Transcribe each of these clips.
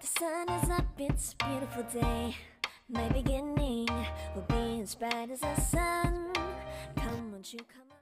The sun is up, it's a beautiful day. My beginning will be as bright as the sun. Come, won't you come on?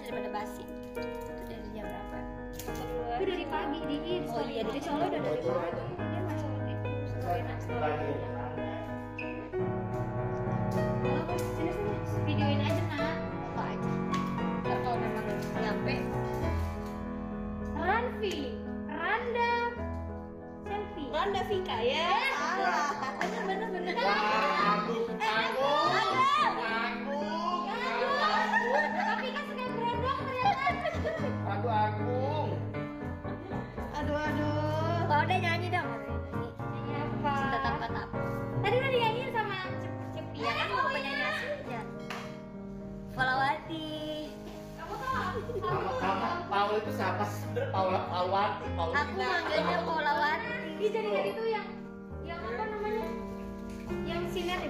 Daripada basi. Itu dari jam berapa? Itu dari pagi dingin. Oh iya, dari soalnya udah dari pagi. Dia masuk ini. Enak sekali. Sini videoin aja nak. Apa aja. Ntar kalau memang nyampe. Ranfi, Randa, selfie. Randa Vika ya. Salah. Bener. Aduh. Oh, udah nyanyi dong. Nyanyi apa? Cinta tanpa tabu. Tadi udah dinyanyiin sama Cepi. Ya kan mau penyanyi aja. Falawati. Kamu tahu? Paul itu siapa sebenarnya? Paulawati. Aku manggilnya Falawati. Dia jadi dari itu yang apa namanya? Yang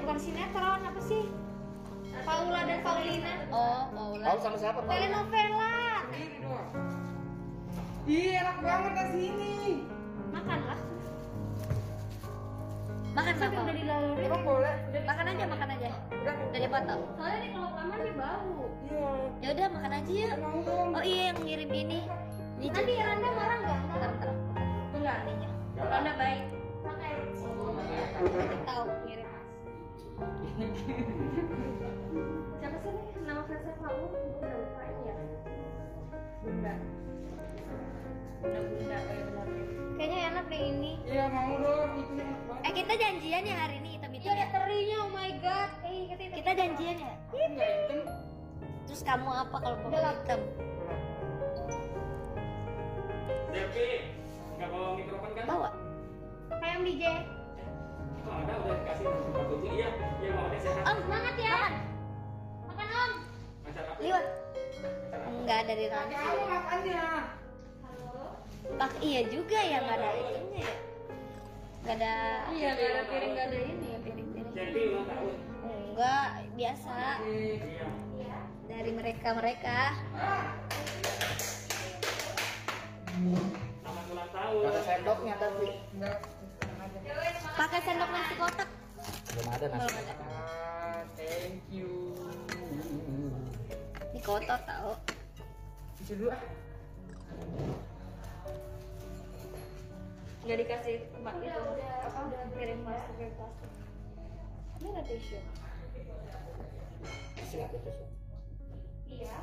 bukan sinetron apa sih? Paula dan Paulina. Oh, Paula. Paul sama siapa? Telenovela. Ini doang. Ih, enak banget nasi ini. Makanlah. Makan sampai udah dilalui. Emang boleh? Makan aja. Udah dipotong. Soalnya nih kalau kelamaan dia bau. Iya. Ya udah makan aja yuk. Mau dong. Oh iya yang ngirim ini. Nanti Randa marah nggak? Ntar. Enggak nih. Randa baik. Makanya. Tahu ngirim mas. Siapa sih nih? Nama fansnya kamu? Udah lupa ya. Bunda kayak benar. Kayaknya enak deh ini. Iya mau dong. Itu enak banget. Kita janjian ya hari ini kita meeting. Iya ada terinya, oh my god. Kita janjian ya. Enggak hitam. Terus kamu apa kalau mau hitam? Devi, nggak bawa mikrofon kan? Bawa. Kayak Om DJ. Oh, ada udah dikasih tempat kucing. Iya mau deh sehat. Om semangat ya. Makan Om. Macam apa? Liwat. Enggak ada di Ranfi. Kamu makannya. Pak iya juga ya nggak ada itunya ya. Nggak ada. Iya nggak ada piring nggak ada ini ya piring. Devi ulang tahun. Enggak biasa. Iya. mereka. Selamat ulang tahun. Ada sendoknya tapi. Pakai sendok nasi kotak. Belum ada nasi. Belum ada. Thank you. Ini kotor tau. Isi dulu ah. Nggak dikasih tempat itu apa? Kirim plastik. Ini ada tisu. Isi apa itu? Iya.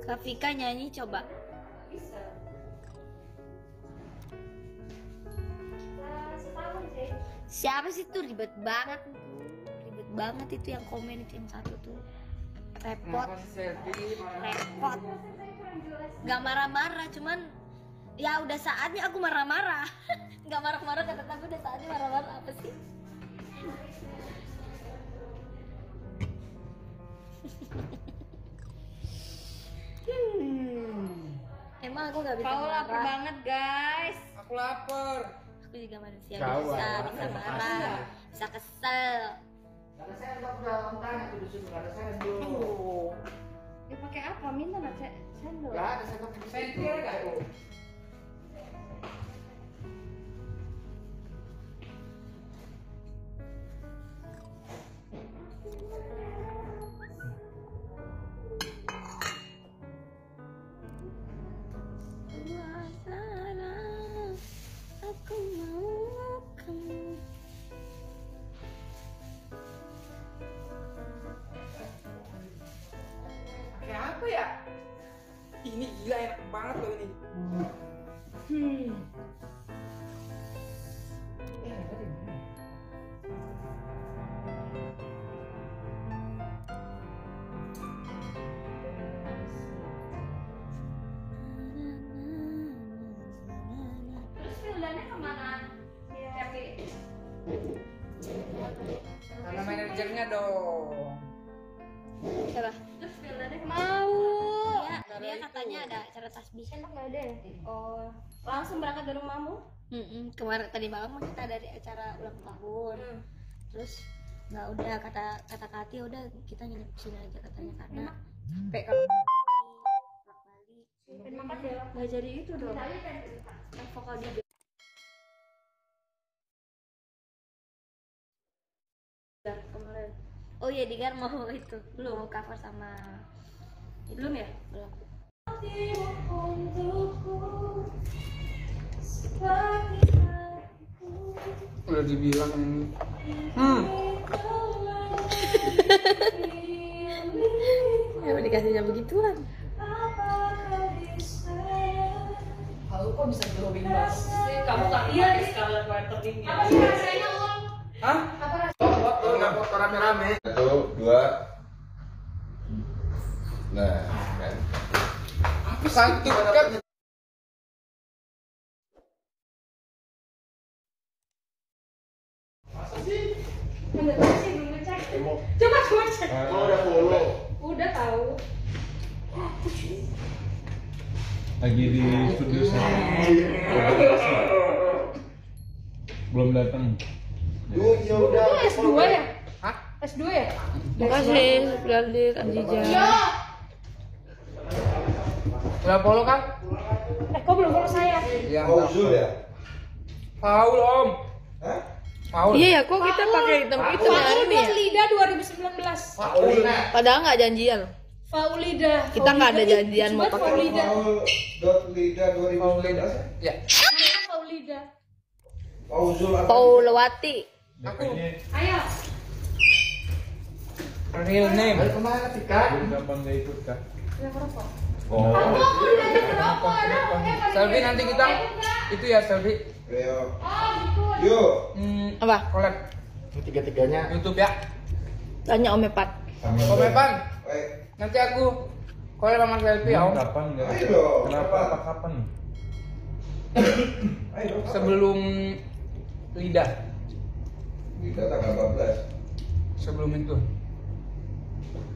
Kak Vika nyanyi coba. Bisa. Setahun sih. Siapa sih tuh ribet banget itu yang komen itu yang satu tuh. Repot. Repot. Gak marah-marah cuman ya udah saatnya aku marah-marah. Gak marah-marah kata tapi udah saatnya marah-marah apa sih? Emang aku gak bisa Kau marah. lapar banget guys. Aku lapar. Aku juga manusia Kau bisa lapar. marah, bisa kesel. Ada sendok udah tanya tuh di sini, ada sendok. Ya pakai apa? Minta nak sendok. Enggak ada sendok di sini. Pentil enggak tuh? Aku mau kamu. Pakai apa ya? Ini gila enak banget loh ini. Tadi mana? Terus fildannya kemana? Tapi Karena manajernya dong. siapa? Terus fildannya mau. Dia katanya ada acara tasbih. Enak nggak ada? Oh, langsung berangkat dari rumahmu? Kemarin tadi malam kita dari acara ulang tahun. Terus nggak udah kata Kati udah kita nginep di sini aja katanya karena capek kalau balik. Nggak jadi itu dong. Kan vokal dia. Kemarin. Oh iya Digar mau itu belum mau cover sama Belum ya? belum. Udah dibilang Kenapa dikasihnya begituan? Kalau kok bisa glowing banget? Kamu kan pakai Scarlet Whitening ya? hah? Foto rame-rame. 1, 2. Nah, kan. Satu kan. Coba cek. Oh, udah follow. Udah tahu. Lagi di studio saya. Belum datang. Ya udah. S2 ya? Hah? S2 ya? Makasih Galir Anjija. Udah follow kan? Kok belum follow saya? Iya. Oh, Zul ya? Paul om. Hah? Paul. Iya ya, kok kita pakai hitam itu hari ini ya? Faulida 2019. Paulina. Padahal nggak janjian. Faulida. Kita nggak ada janjian mau pakai. Faulida. Paul.lida 2019. Ya. Mana Faulida? Pauzul apa? Paulawati. DP-nya Ayo. Real name. Ayo kemana sih, Kak? belum gampang nggak ikut kak. Oh. Selfie nanti kita itu ya selfie. Ayo. Yuk. Apa? Collab Tiga-tiganya. YouTube ya. Tanya Om Epat. Komepan. Baik. Nanti aku collab sama selfie ya om. Kapan nggak? Ayo dong. Kenapa? Apa kapan? Ayo dong. Sebelum lidah. Kita tanggal 14. Sebelum itu.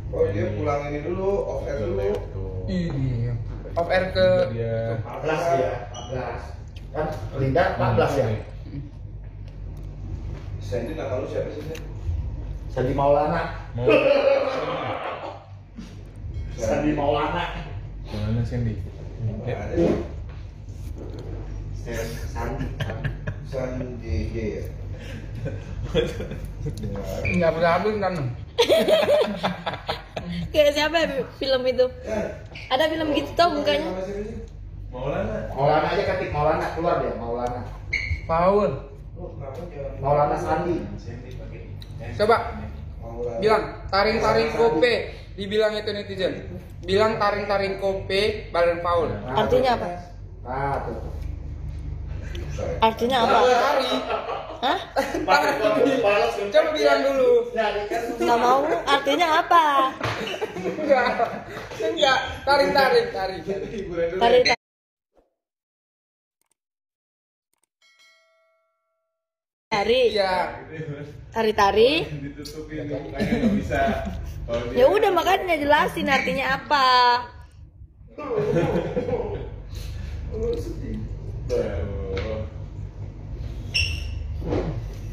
Oh, dia pulang ini dulu, off air dulu. Iya. Off air ke Dia 14 ya, 14. Kan Linda 14 ya. Sandy nama lu siapa sih? Sen? Sandi Maulana. Sandi Maulana. Mana Sandy? Sandi. Sandy ya. Nggak berhabis kan? Kayak siapa ya film itu? Ada film gitu tau mukanya. Maulana aja ketik Maulana keluar dia Maulana. Paul. Maulana Sandi. Coba bilang taring-taring kope. Dibilang itu netizen. Bilang taring-taring kope Badan Paul. Artinya apa? Nah, tuh. Artinya apa? Tari. Hah? Coba bilang dulu. Nggak mau. Artinya apa? Enggak. Taring-taring. Tari tari. Iya. Tari-tari. Ditutupin mukanya nggak bisa. Kalau dia- Ya udah makanya jelasin artinya apa. Aduh.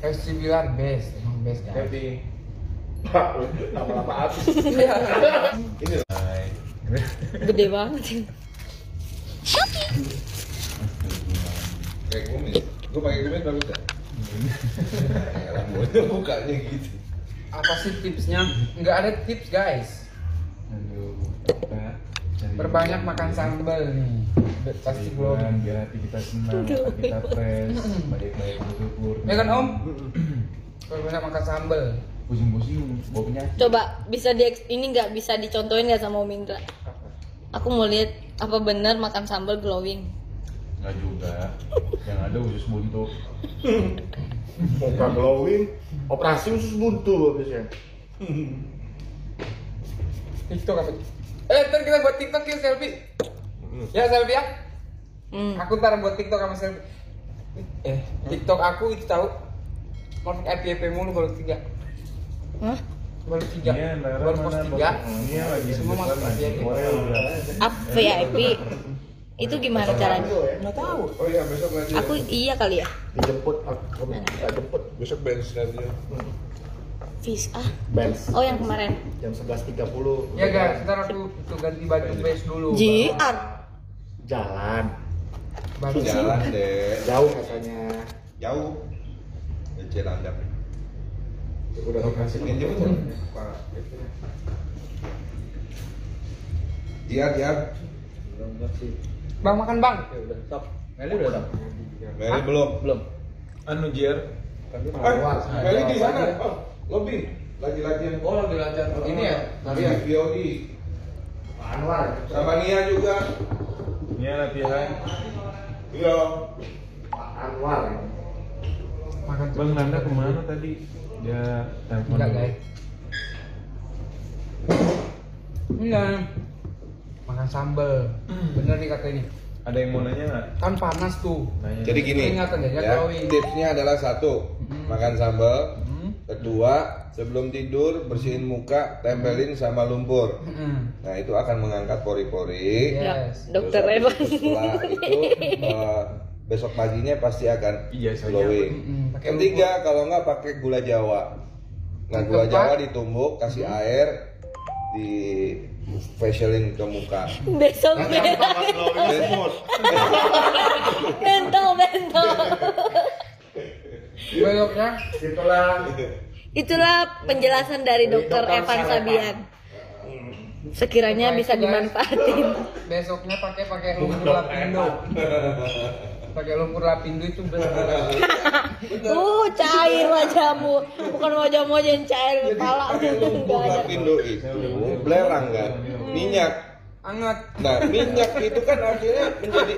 Kasih bilang best. Emang best kan? Tapi Lama-lama habis. Hai. Gede banget. Kayak kumis. Gue pakai kumis bagus ya? Rambutnya mukanya gitu. Apa sih tipsnya? Nggak ada tips guys. Aduh, kita cari Perbanyak makan sambal nih. Pasti belum. hiburan, biar hati kita senang, hati kita fresh, baik-baik bersyukur. Ya kan Om? Perbanyak makan sambal. Pusing-pusing, bau penyakit. Coba bisa ini nggak bisa dicontohin nggak sama Om Indra? Aku mau lihat apa benar makan sambal glowing. Nggak juga. Yang ada usus buntu. Muka glowing, operasi usus buntu habisnya. TikTok apa? Ntar kita buat TikTok ya selfie. Ya selfie ya. Aku ntar buat TikTok sama selfie. TikTok aku itu tahu. Mau FYP mulu baru 3. Hah? Baru 3. Iya, Lara Baru post mana? 3. Ini lagi Semua masuk FYP. Korea udah. Up VIP. Itu gimana caranya? Nggak tahu. Oh iya besok lagi. Aku iya kali ya. Dijemput, aku minta jemput. Besok bench nanti. Fish Benz Oh yang kemarin. jam 11.30. Ya guys, ntar aku itu ganti baju base dulu. JR. Jalan. Baru Jalan deh. Jauh katanya. Jauh. Kecil landap. Udah lokasi Ini jemput. Dia. Bang makan bang. udah stop. Meli udah tak? Meli belum. Belum. Anu Jer. Meli di sana. Oh, lobby. Lagi latihan. Oh lagi latihan ini ya? Iya, VOD. Anwar. Sama Nia juga. Ini latihan. Iya. Pak Anwar. Makan Bang Nanda kemana tadi? Dia telepon. Enggak dulu. guys. Enggak. Makan sambal. Bener nih kata ini. Ada yang mau nanya nggak? Kan panas tuh. Nanya. Jadi gini, Ingatan ya, ya, glowing. tipsnya adalah 1, makan sambal. Kedua, sebelum tidur bersihin muka, tempelin sama lumpur. Nah itu akan mengangkat pori-pori. Yes. Dokter Terus habis Evan. itu setelah itu besok paginya pasti akan Iya, soalnya glowing. Pakai Ketiga, kalau nggak pakai gula Jawa. Nah gula Keempat. Jawa ditumbuk, kasih air, di facialin ke muka. Besok bentol. Besoknya Itulah penjelasan dari Dokter Evan Sabian. Sekiranya bisa dimanfaatin. besoknya pakai lumpur lapindo. Pakai lumpur lapindo itu benar. Cair wajahmu. Bukan wajahmu aja yang cair kepala. Enggak ada. Lapindo itu belerang kan, minyak. Anget. Nah minyak itu kan akhirnya menjadi